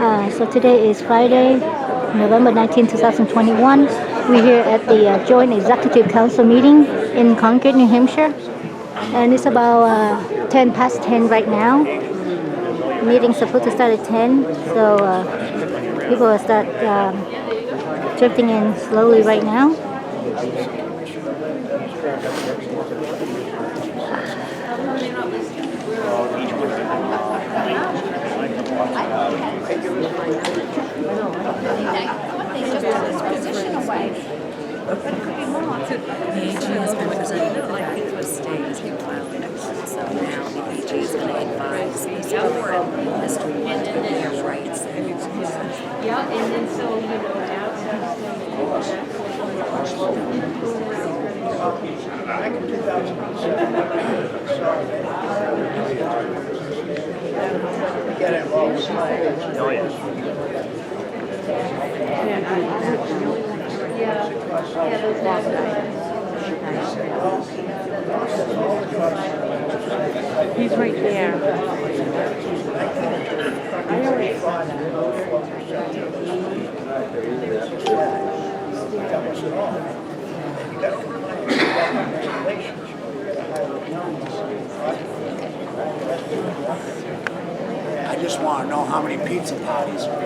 So today is Friday, November 19, 2021. We're here at the Joint Executive Council meeting in Concord, New Hampshire. And it's about 10 past 10 right now. The meeting's supposed to start at 10, so people will start drifting in slowly right now. The AG has been presented by the state as a filed action, so now the AG is going to advise Ms. Warren as to what their rights and Yeah, and then so, you know, he's right there. I already saw I just want to know how many pizza parties for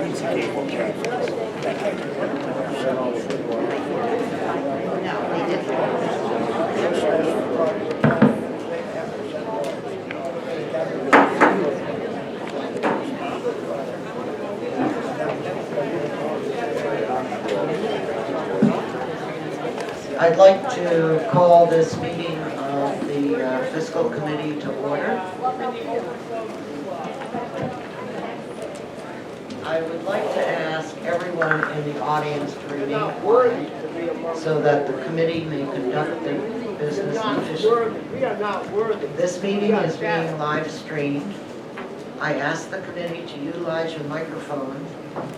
Pizza Cake will carry for this. I'd like to call this meeting of the Fiscal Committee to order. I would like to ask everyone in the audience to remain quiet so that the committee may conduct their business efficiently. This meeting is being live streamed. I ask the committee to utilize your microphone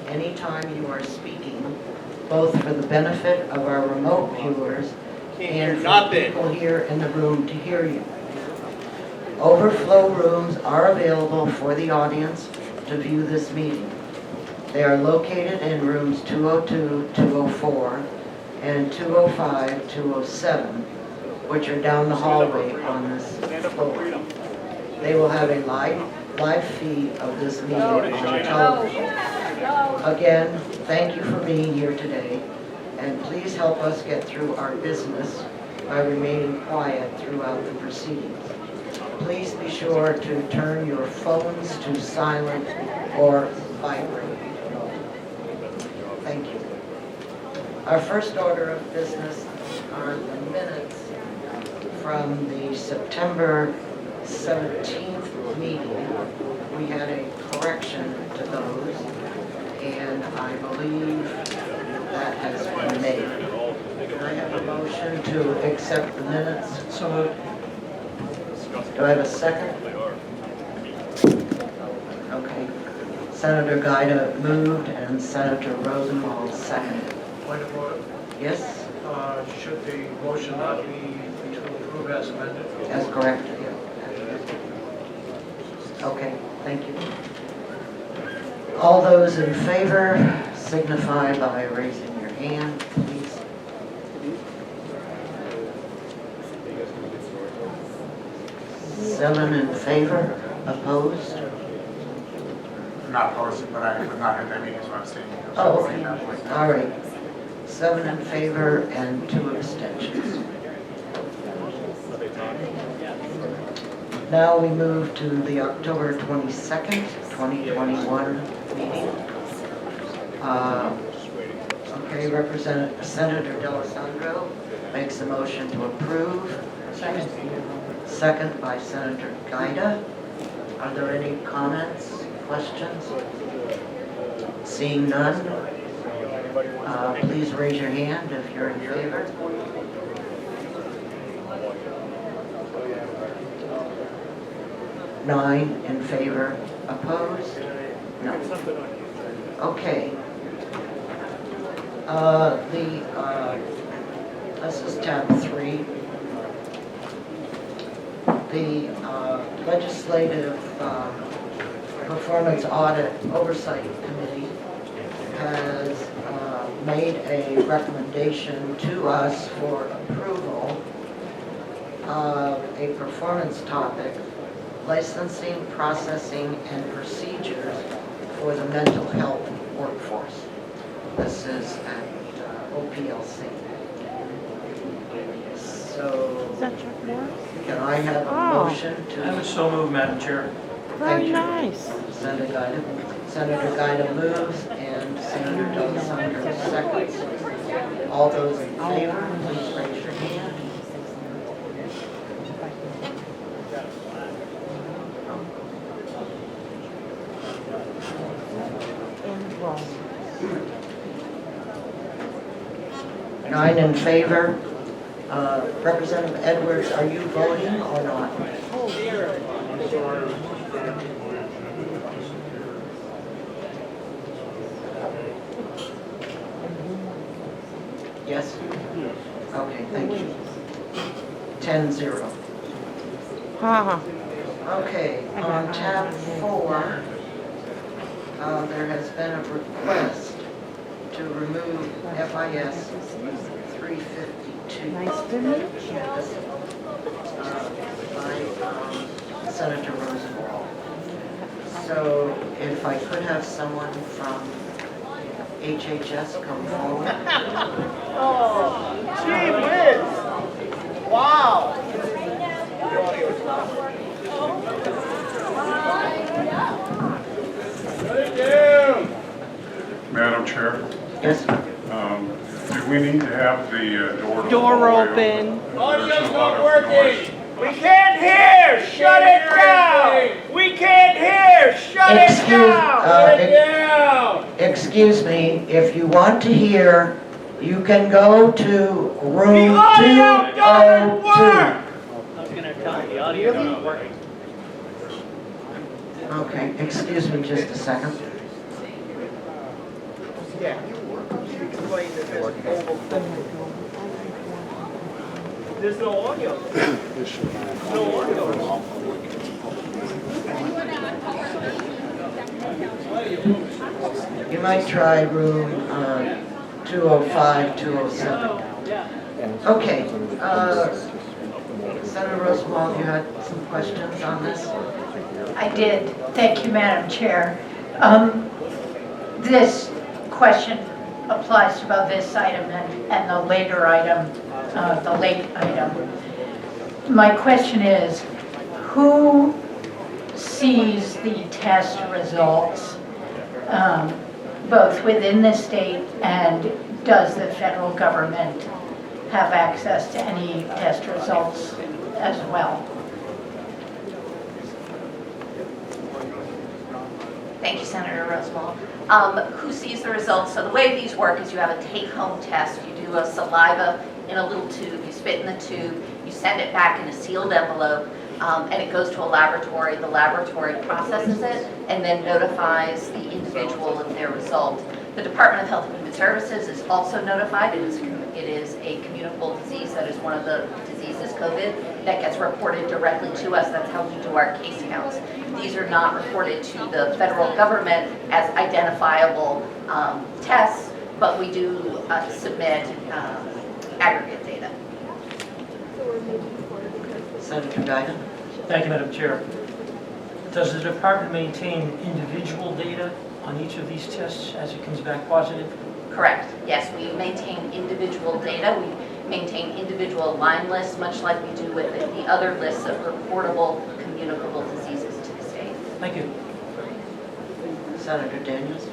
anytime you are speaking, both for the benefit of our remote viewers and for people here in the room to hear you. Overflow rooms are available for the audience to view this meeting. They are located in rooms 202, 204, and 205, 207, which are down the hallway on this floor. They will have a live feed of this meeting on television. Again, thank you for being here today, and please help us get through our business by remaining quiet throughout the proceedings. Please be sure to turn your phones to silent or vibrate. Thank you. Our first order of business are the minutes from the September 17th meeting. We had a correction to those, and I believe that has been made. Can I have a motion to accept the minutes? So moved. Do I have a second? Okay. Senator Gaida moved and Senator Rosenwald seconded. Point of order. Yes? Should the motion not be to approve as amended? That's correct. Yeah. Okay, thank you. All those in favor signify by raising your hand, please. Seven in favor, opposed? Not opposed, but I would not have any, is what I'm saying. Oh, okay. All right. 7 in favor and 2 abstentions. Now we move to the October 22nd, 2021 meeting. Okay, Senator D'Alessandro makes a motion to approve. Second by Senator Gaida. Are there any comments, questions? Seeing none, please raise your hand if you're in favor. Nine in favor, opposed? No. Okay. This is tab 3. The legislative Performance Audit Oversight Committee has made a recommendation to us for approval of a performance topic, licensing, processing, and procedures for the mental health workforce. This is at OPLC. So, Is that Chuck Norris? can I have a Oh. motion I would to? so move, Madam Chair. Thank Very you. nice. Senator Gaida. Senator Gaida moves and Senator Del Sandro seconds. All those in favor, please raise your hand. And Ross. 9 in favor. Representative Edwards, are you voting or not? Yes? Okay, thank you. 10-0. Ha Okay, on tab 4, there has been a request to remove FIS 352. Nice to meet you. By Senator Rosenwald. So if I could have someone from HHS come forward. Gee whiz! Wow! Shut it down! Madam Chair, Yes, do we need to have the door? Door open. Audio's not working! We can't hear! Shut it down! We can't hear! Shut it Excuse- down! Shut it ex- down! excuse me, if you want to hear, you can go to The room audio doesn't 202. work! I was gonna tell you, the audio is not working. Okay, excuse me just a second. Yeah. Explain that there's mobile. There's no audio. No audio. You might try room 205, 207. Okay, Senator Rosenwald, you had some questions on this? I did. Thank you, Madam Chair. This question applies to both this item and the later item, the late item. My question is, who sees the test results, both within the state and does the federal government have access to any test results as well? Thank you, Senator Rosenwald. Who sees the results? So the way these work is you have a take-home test. You do a saliva in a little tube, you spit in the tube, you send it back in a sealed envelope, and it goes to a laboratory. The laboratory processes it and then notifies the individual of their result. The Department of Health and Human Services is also notified. It is a communicable disease. That is one of the diseases, COVID, that gets reported directly to us. That's how we do our case counts. These are not reported to the federal government as identifiable tests, but we do submit aggregate data. Senator Gaida? Thank you, Madam Chair. Does the department maintain individual data on each of these tests as it comes back positive? Correct. Yes, we maintain individual data. We maintain individual line lists, much like we do with the other lists of reportable communicable diseases to the state. Thank you. Senator Daniels?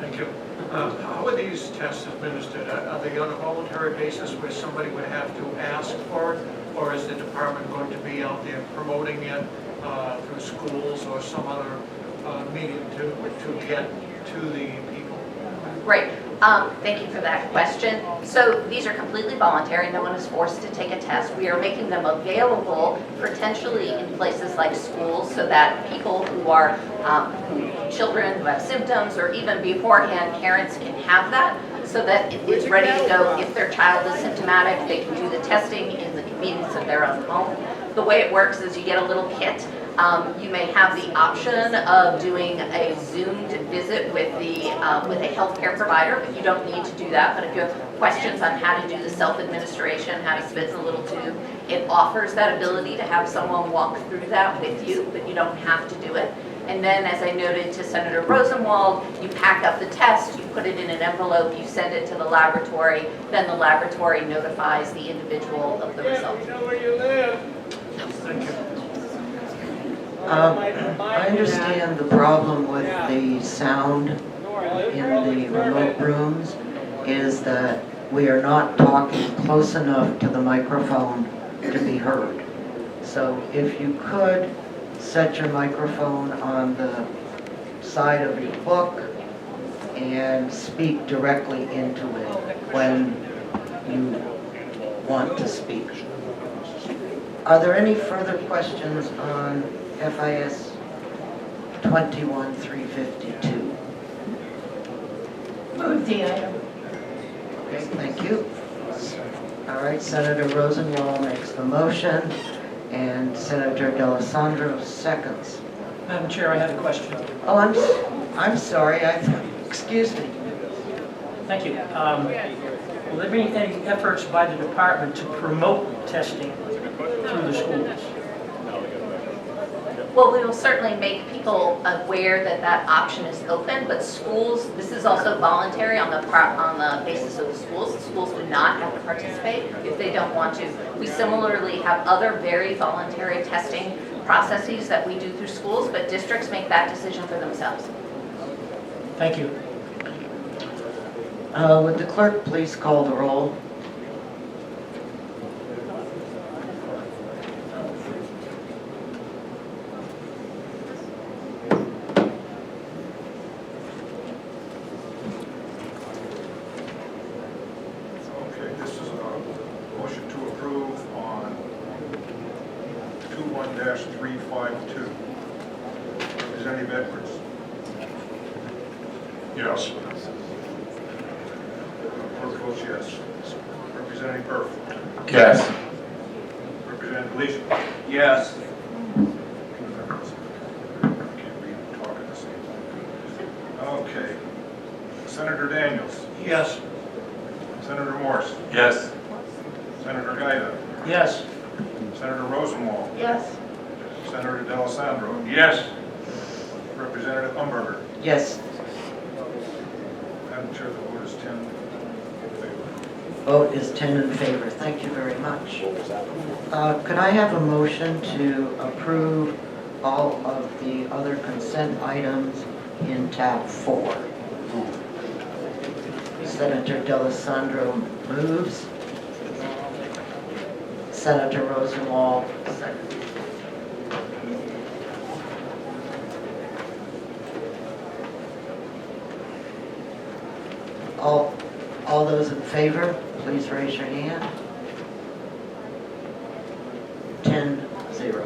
Thank you. How are these tests administered? Are they on a voluntary basis where somebody would have to ask for it? Or is the department going to be out there promoting it through schools or some other medium to get to the people? Great. Thank you for that question. So these are completely voluntary. No one is forced to take a test. We are making them available potentially in places like schools so that people who are children who have symptoms or even beforehand parents can have that so that it's ready to go. If their child is symptomatic, they can do the testing in the convenience of their own home. The way it works is you get a little kit You may have the option of doing a Zoomed visit with a healthcare provider, but you don't need to do that. But if you have questions on how to do the self-administration, how to spit in a little tube, it offers that ability to have someone walk through that with you, but you don't have to do it. And then, as I noted to Senator Rosenwald, you pack up the test, you put it in an envelope, you send it to the laboratory, then the laboratory notifies the individual of the result. Thank you. I understand the problem with the sound in the remote rooms is that we are not talking close enough to the microphone to be heard. So if you could set your microphone on the side of your book and speak directly into it when you want to speak. Are there any further questions on FIS 21-352? Move the item. Okay, thank you. All right, Senator Rosenwald makes the motion, and Senator D'Alessandro seconds. Madam Chair, I have a question. Oh, I'm sorry, excuse me. Thank you. Will there be any efforts by the department to promote testing through the schools? Well, we will certainly make people aware that that option is open, but schools, this is also voluntary on the basis of the schools. The schools do not have to participate if they don't want to. We similarly have other very voluntary testing processes that we do through schools, but districts make that decision for themselves. Thank you. Would the clerk please call the roll? Okay, this is a motion to approve on 21-352. Representative Edwards. Yes. Clerk votes yes. Representative Burke. Yes. Representative Gleason. Yes. Can't be talking at the same time. Okay. Senator Daniels. Yes. Senator Morse. Yes. Senator Gaida. Yes. Senator Rosenwald. Yes. Senator D'Alessandro. Yes. Representative Umberger. Yes. Madam Chair, the vote is 10 in favor. Vote is 10 in favor. Thank you very much. Could I have a motion to approve all of the other consent items in tab 4? Senator D'Alessandro moves. Senator Rosenwald seconds. All those in favor, please raise your hand. 10-0.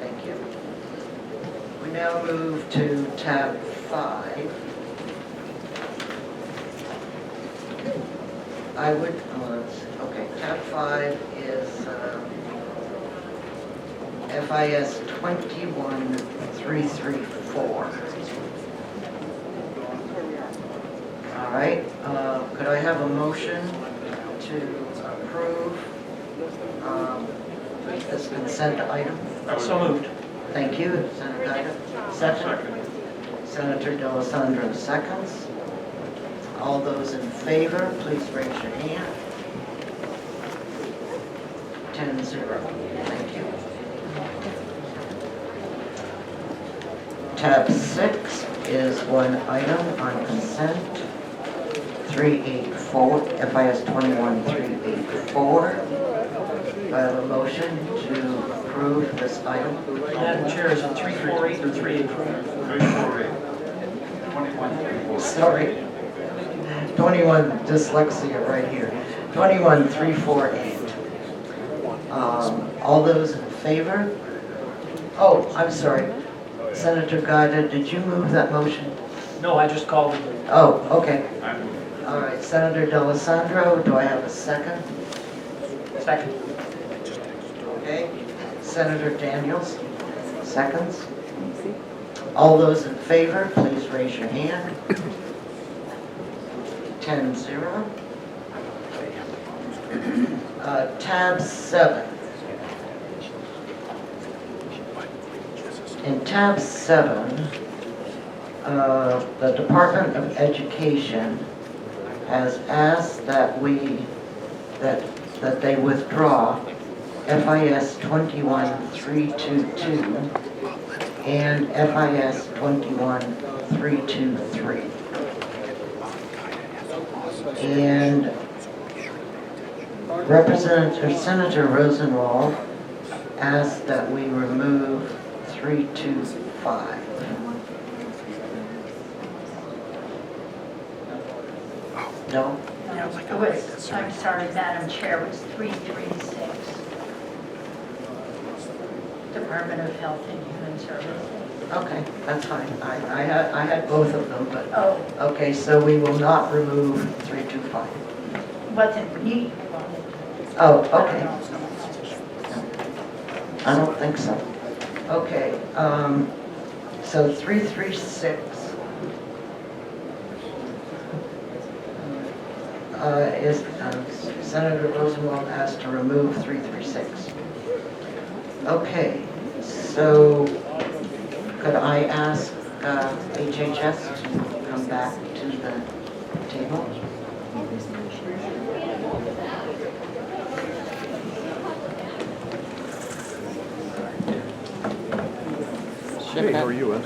Thank you. We now move to tab 5. Okay, tab 5 is FIS 21-334. All right, could I have a motion to approve this consent item? So moved. Thank you, Senator Gaida. Second. Senator D'Alessandro seconds. All those in favor, please raise your hand. 10-0. Thank you. Tab 6 is one item on consent. 384, FIS 21-384. Do I have a motion to approve this item? Madam Chair, is it 348 or 384? 348. Sorry. 21, dyslexia right here. 21-348. All those in favor? Oh, I'm sorry. Senator Gaida, did you move that motion? No, I just called it. Oh, okay. All right, Senator D'Alessandro, do I have a second? Second. Okay. Senator Daniels? seconds. All those in favor, please raise your hand. 10-0. Tab 7. In tab 7, the Department of Education has asked that they withdraw FIS 21322 and FIS 21323. And Senator Rosenwald asked that we remove 325. No? It was, I'm sorry, Madam Chair, it was 336. Department of Health and Human Services. Okay, that's fine. I had both of them, but, Oh, okay, so we will not remove 325. wasn't me. Oh, okay. I don't think so. Okay, so 336 is Senator Rosenwald asked to remove 336. Okay, so could I ask HHS to come back to the table? Hey, how are you, Ed?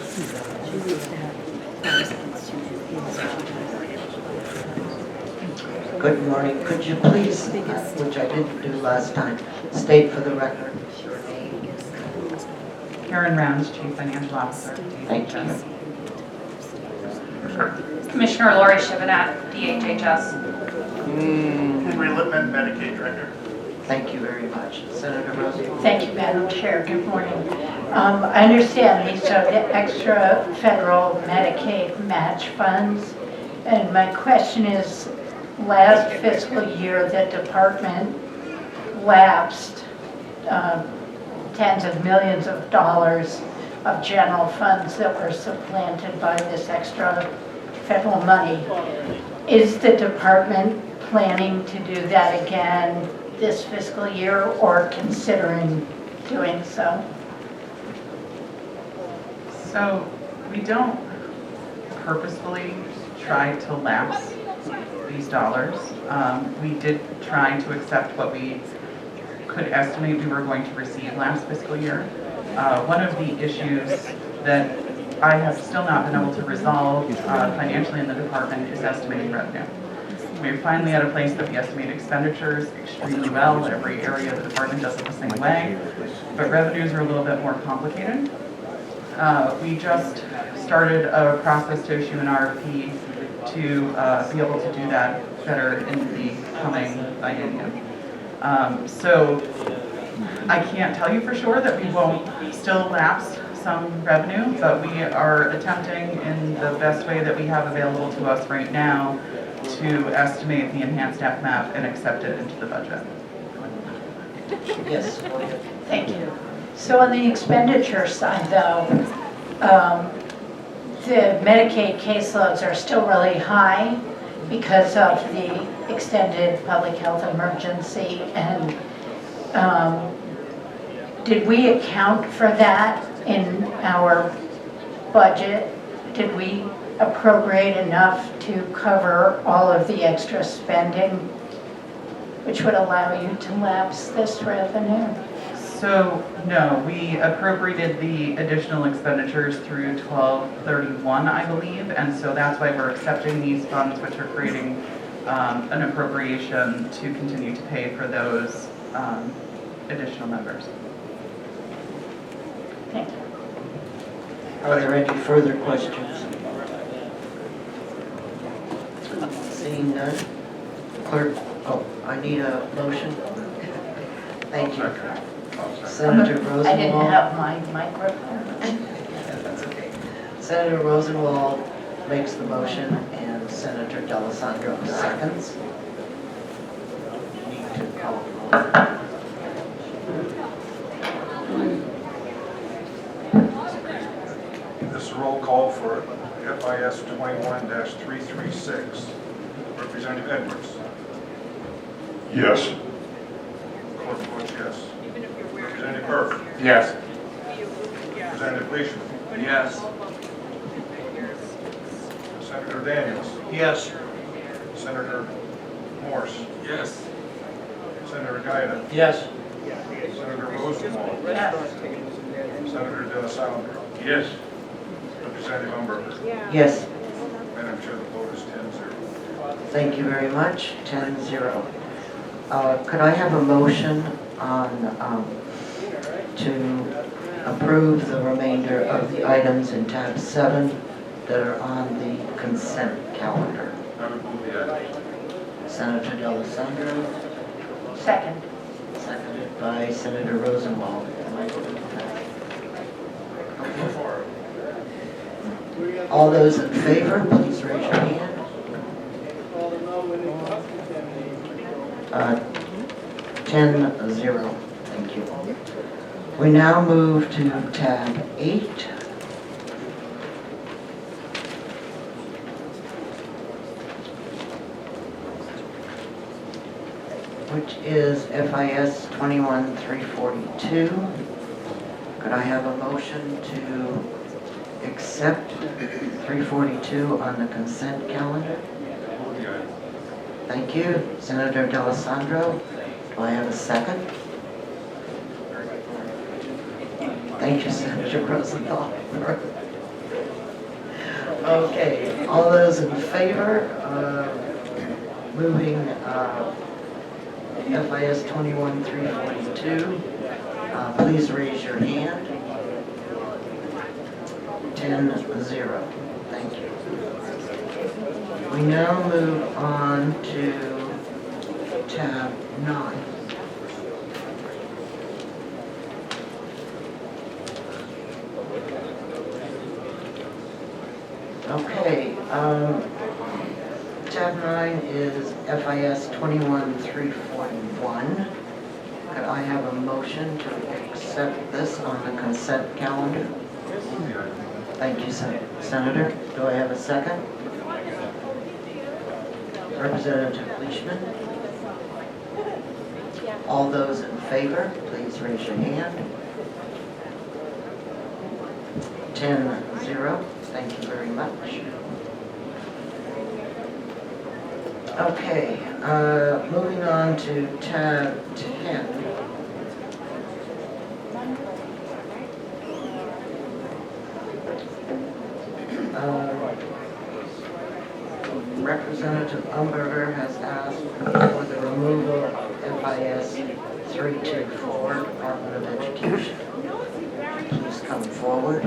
Good morning. Could you please, which I didn't do last time, state for the record? Karen Rounds, Chief Financial Officer. Thank you. Commissioner Lori Shivanat, DHHS. Relitman, Medicaid Director. Thank you very much. Senator Rosenwald. Thank you, Madam Chair. Good morning. I understand these are the extra federal Medicaid match funds. And my question is, last fiscal year, the department lapsed tens of millions of dollars of general funds that were supplanted by this extra federal money. Is the department planning to do that again this fiscal year or considering doing so? So we don't purposefully try to lapse these dollars. We did try to accept what we could estimate we were going to receive last fiscal year. One of the issues that I have still not been able to resolve financially in the department is estimating revenue. We're finally at a place that we estimate expenditures extremely well. Every area of the department does it the same way, but revenues are a little bit more complicated. We just started a process to issue an RFP to be able to do that better in the coming biennium. So I can't tell you for sure that we won't still lapse some revenue, but we are attempting in the best way that we have available to us right now to estimate the enhanced FMAP and accept it into the budget. Yes. Thank you. So on the expenditure side, though, the Medicaid caseloads are still really high because of the extended public health emergency. And did we account for that in our budget? Did we appropriate enough to cover all of the extra spending, which would allow you to lapse this revenue? So, no, we appropriated the additional expenditures through 12/31, I believe, and so that's why we're accepting these funds, which are creating an appropriation to continue to pay for those additional members. Thank you. Are there any further questions? Seeing none. Clerk, I need a motion. Thank you. Senator Rosenwald. I didn't have my microphone. That's okay. Senator Rosenwald makes the motion and Senator D'Alessandro seconds. Need to call the roll. This is a roll call for FIS 21-336. Representative Edwards. Yes. Court votes yes. Representative Burke. Yes. Representative Leishman. Yes. Senator Daniels. Yes. Senator Morse. Yes. Senator Gaeta. Yes. Senator Rosenwald. Yes. Senator D'Alessandro. Yes. Representative Umberger. Yes. Madam Chair, the vote is 10-0. Thank you very much, 10-0. Could I have a motion on, to approve the remainder of the items in tab 7 that are on the consent calendar? I would move the item. Senator D'Alessandro, Second. seconded by Senator Rosenwald. All those in favor, please raise your hand. 10-0. Thank you. We now move to tab 8. Which is FIS 21-342. Could I have a motion to accept 342 on the consent calendar? Thank you. Senator D'Alessandro, do I have a second? Thank you, Senator Rosenthal. Okay, all those in favor of moving FIS 21-342, please raise your hand. 10-0. Thank you. We now move on to tab 9. Okay, tab 9 is FIS 21-341. Could I have a motion to accept this on the consent calendar? Thank you, Senator. Do I have a second? Representative Leishman. All those in favor, please raise your hand. 10-0. Thank you very much. Okay, moving on to tab 10. Representative Umberger has asked for the removal of FIS 324, Department of Education. Please come forward.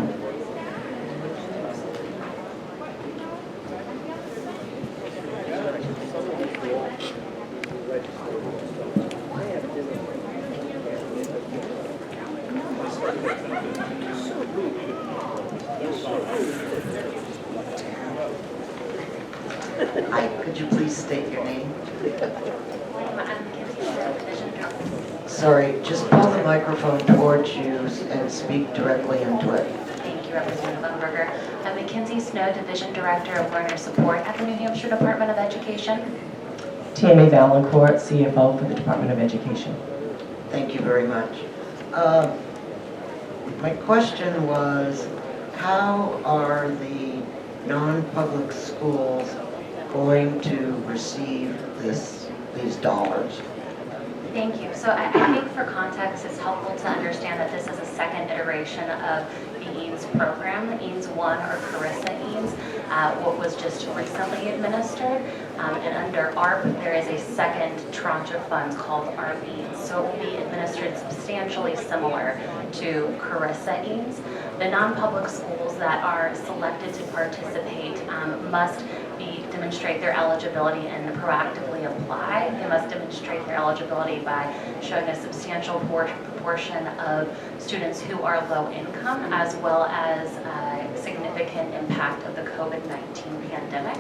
Hi, could you please state your name? Sorry, just pull the microphone towards you and speak directly into it. Thank you, Representative Umberger. I'm Mackenzie Snow, Division Director of Learner Support at the New Hampshire Department of Education. TMA Valancourt, CFO for the Department of Education. Thank you very much. My question was, how are the non-public schools going to receive these dollars? Thank you. So I think for context, it's helpful to understand that this is a second iteration of the EANS program. EANS 1, or Carissa EANS, what was just recently administered. And under ARP, there is a second tranche of funds called ARP EANS. So it will be administered substantially similar to Carissa EANS. The non-public schools that are selected to participate must demonstrate their eligibility and proactively apply. They must demonstrate their eligibility by showing a substantial proportion of students who are low income, as well as significant significant impact of the COVID-19 pandemic.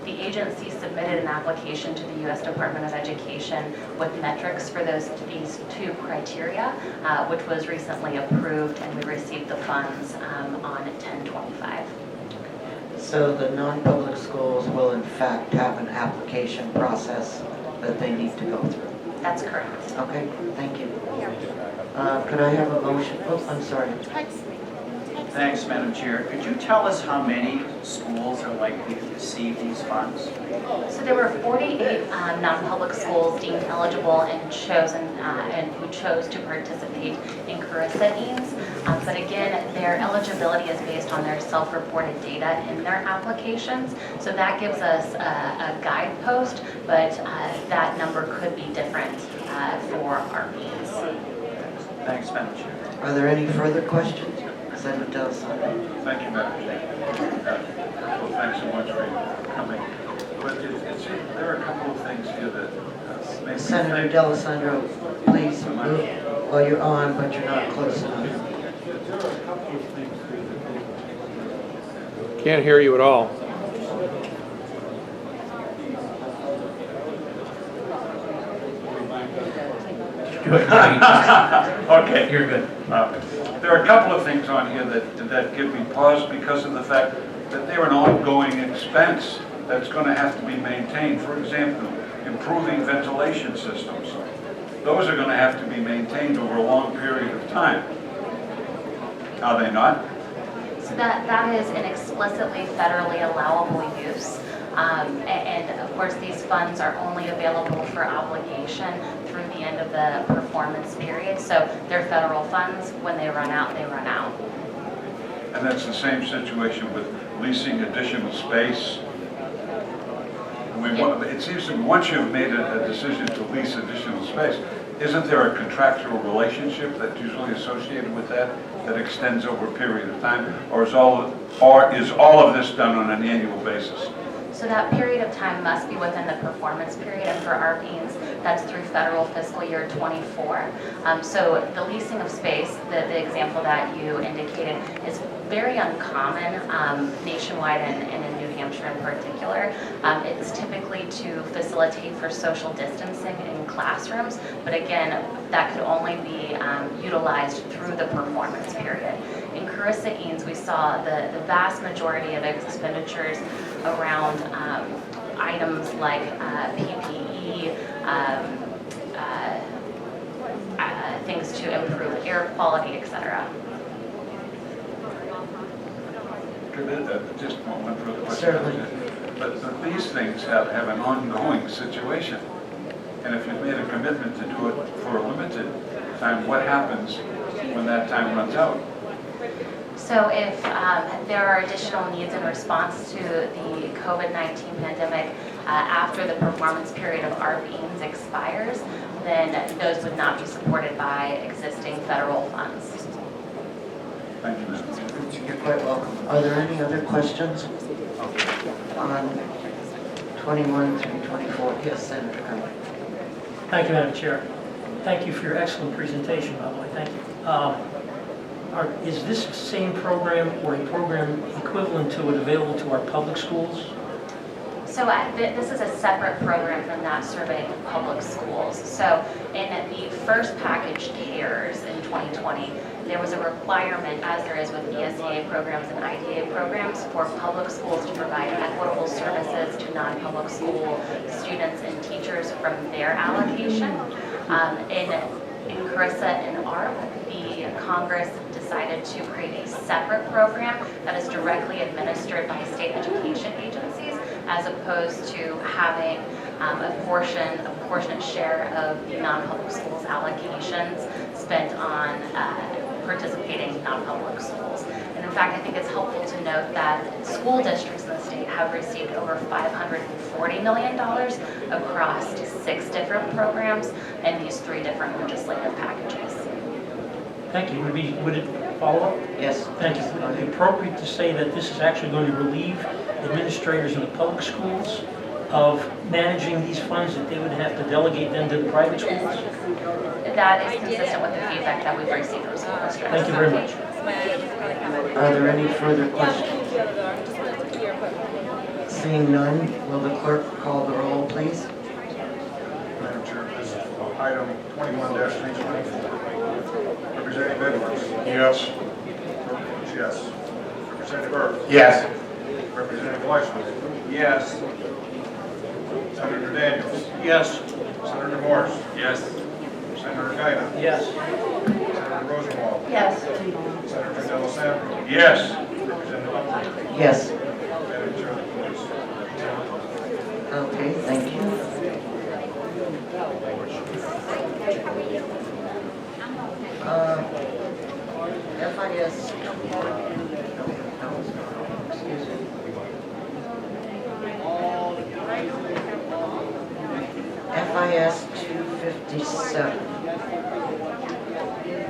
The agency submitted an application to the U.S. Department of Education with metrics for these two criteria, which was recently approved, and we received the funds on 10/25. So the non-public schools will in fact have an application process that they need to go through? That's correct. Okay, thank you. Could I have a motion? Oh, I'm sorry. Thanks, Madam Chair. Could you tell us how many schools are likely to receive these funds? So there were 48 non-public schools deemed eligible and chosen, and who chose to participate in Carissa EANS. But again, their eligibility is based on their self-reported data in their applications. So that gives us a guidepost, but that number could be different for our EANS. Thanks, Madam Chair. Are there any further questions? Senator D'Alessandro. Thank you, Madam Chair. Well, thanks so much for coming. But there are a couple of things here that make me Senator think. D'Alessandro, please move. Well, you're on, but you're not close enough. Can't hear you at all. Okay, you're good. There are a couple of things on here that give me pause because of the fact that they're an ongoing expense that's going to have to be maintained. For example, improving ventilation systems. Those are going to have to be maintained over a long period of time. Are they not? So that is an explicitly federally allowable use. And of course, these funds are only available for obligation through the end of the performance period. So they're federal funds. When they run out, they run out. And that's the same situation with leasing additional space. I mean, it seems to me, once you've made a decision to lease additional space, isn't there a contractual relationship that's usually associated with that extends over a period of time? Or is all of this done on an annual basis? So that period of time must be within the performance period, and for our EANS, that's through federal fiscal year 24. So the leasing of space, the example that you indicated, is very uncommon nationwide and in New Hampshire in particular. It's typically to facilitate for social distancing in classrooms, but again, that could only be utilized through the performance period. In Carissa EANS, we saw the vast majority of expenditures around items like PPE, things to improve air quality, etc. Just one further question. Certainly. But these things have an ongoing situation. And if you've made a commitment to do it for a limited time, what happens when that time runs out? So if there are additional needs in response to the COVID-19 pandemic after the performance period of ARP EANS expires, then those would not be supported by existing federal funds. Thank you, Madam. You're quite welcome. Are there any other questions on 21 through 24? Yes, Senator Conley. Thank you, Madam Chair. Thank you for your excellent presentation, by the way. Thank you. Is this same program or a program equivalent to it available to our public schools? So this is a separate program from that survey of public schools. So in the first package, CARES, in 2020, there was a requirement, as there is with ESEA programs and IDA programs, for public schools to provide equitable services to non-public school students and teachers from their allocation. In Carissa and ARP, the Congress decided to create a separate program that is directly administered by state education agencies, as opposed to having a proportionate share of the non-public schools allocations spent on participating non-public schools. And in fact, I think it's helpful to note that school districts in the state have received over $540 million across 6 different programs and these 3 different legislative packages. Thank you. Would it follow up? Yes. Thank you. Would it be appropriate to say that this is actually going to relieve administrators in the public schools of managing these funds, that they would have to delegate them to the private schools? That is consistent with the feedback that we've received from school districts. Thank you very much. Are there any further questions? Seeing none, will the clerk call the roll, please? Madam Chair, this is item 21-324. Representative Edwards? Yes. Yes. Representative Earth? Yes. Representative Fleischman? Yes. Senator Daniels? Yes. Senator Morse? Yes. Senator Gainer? Yes. Senator Rosenwald? Yes. Senator D'Alessandro? Yes. Representative Humphrey? Yes. Madam Chair, please. Okay, thank you. FIS, excuse me. FIS 257.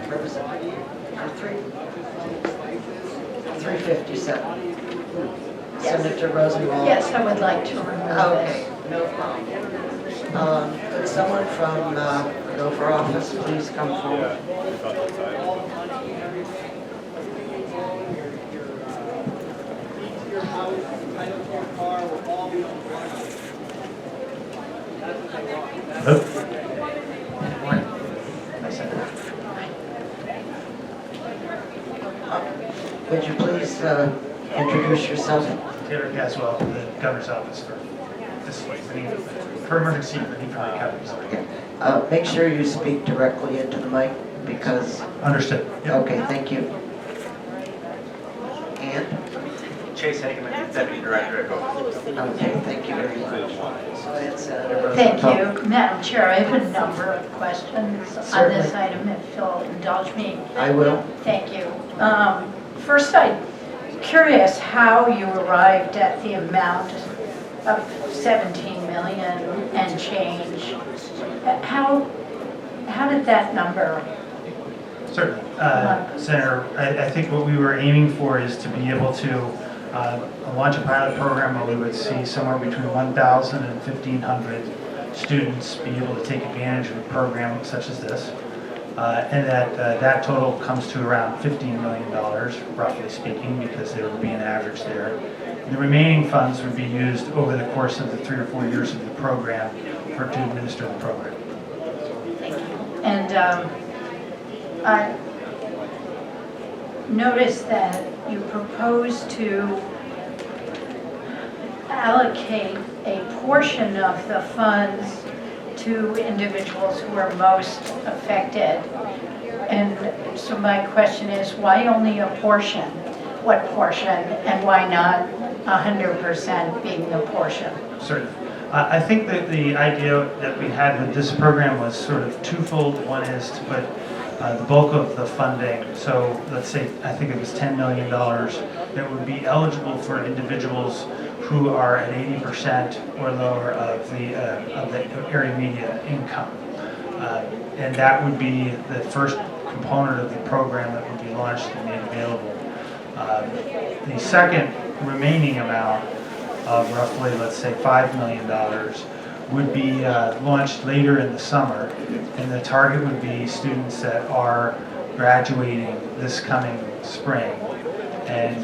Representative, 357. Senator Rosenwald? Yes, I would like to remove Okay, this. no problem. Could someone from Gopher office please come forward? Would you please introduce yourself? Taylor Caswell, the governor's office for for emergency relief recovery. Make sure you speak directly into the mic because... Understood. Yep. Okay, thank you. And? Chase Hageman, Deputy Director at Gopher. Okay, thank you very much. Go ahead, Senator Thank Rosenthal. you. Madam Chair, I have a number of questions on Certainly. this item, if you'll indulge me. I will. Thank you. First, I'm curious how you arrived at the amount of 17 million and change. How did that number? Certainly. Senator, I think what we were aiming for is to be able to launch a pilot program where we would see somewhere between 1,000 and 1,500 students be able to take advantage of a program such as this. And that total comes to around $15 million, roughly speaking, because there would be an average there. The remaining funds would be used over the course of the 3 or 4 years of the program to administer the program. Thank you. And I noticed that you propose to allocate a portion of the funds to individuals who are most affected. And so my question is, why only a portion? What portion, and why not 100% being the portion? Certainly. I think that the idea that we had with this program was sort of twofold. One is to put the bulk of the funding, so let's say, I think it was $10 million, that would be eligible for individuals who are at 80% or lower of the area media income. And that would be the first component of the program that would be launched and made available. The second remaining amount of roughly, let's say, $5 million would be launched later in the summer, and the target would be students that are graduating this coming spring and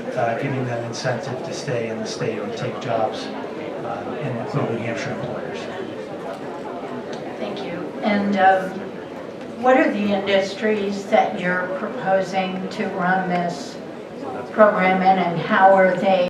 giving them incentive to stay in the state and take jobs in New Hampshire employers. Thank you. And what are the industries that you're proposing to run this program in, and how are they